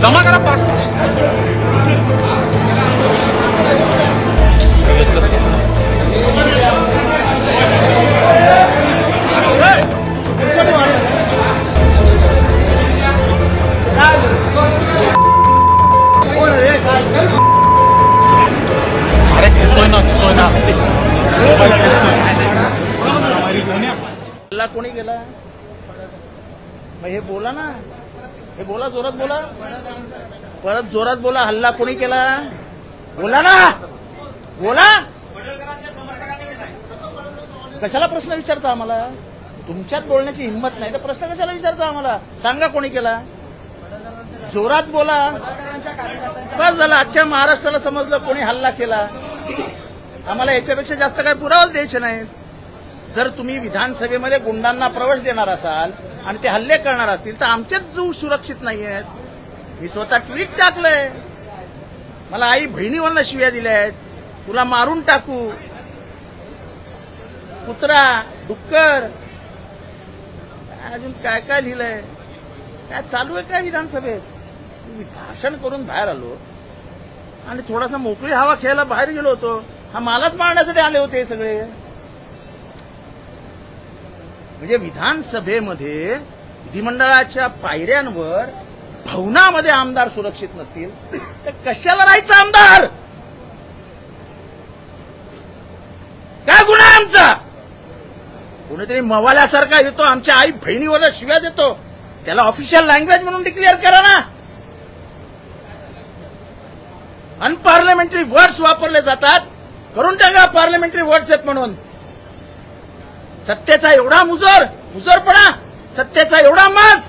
जमा करा पास. अरे घेतोय ना हल्ला कोणी केला? हे बोला ना, हे बोला, जोरात बोला, परत जोरात बोला. हल्ला कोणी केला? बोला ना, बोला. कशाला प्रश्न विचारता आम्हाला? तुमच्यात बोलण्याची हिंमत नाही तर प्रश्न कशाला विचारता आम्हाला? सांगा कोणी केला? जोरात बोला. बस झालं, अख्ख्या महाराष्ट्राला समजलं कोणी हल्ला केला. आम्हाला याच्यापेक्षा जास्त काही पुरावाच द्यायचे नाहीत. जर तुम्ही विधानसभेमध्ये गुंडांना प्रवेश देणार असाल आणि ते हल्ले करणार असतील तर आमचेच जीव सुरक्षित नाही आहेत. मी स्वतः ट्विट टाकलंय. मला आई बहिणीवरनं शिव्या दिल्या आहेत, तुला मारून टाकू, कुत्रा, डुक्कर, अजून काय काय लिहिलंय. काय चालू आहे काय विधानसभेत? मी भाषण करून बाहेर आलो आणि थोडासा मोकळी हवा खेळायला बाहेर गेलो होतो. हा मालाच मारण्यासाठी आले होते सगळे. म्हणजे विधानसभेमध्ये विधिमंडळाच्या पायऱ्यांवर भवनामध्ये आमदार सुरक्षित नसतील तर कशाला राहायचं आमदार? काय गुन्हा आहे आमचा? कोणीतरी मवाल्यासारखा येतो आमच्या आई बहिणीवर शिव्या देतो, त्याला ऑफिशियल लँग्वेज म्हणून डिक्लेअर करा ना. अनपार्लमेंटरी वर्ड्स वापरले जातात, करून टाका पार्लमेंटरी वर्ड्स आहेत म्हणून. सत्तेचा एवढा मुजोरपणा, सत्तेचा एवढा माज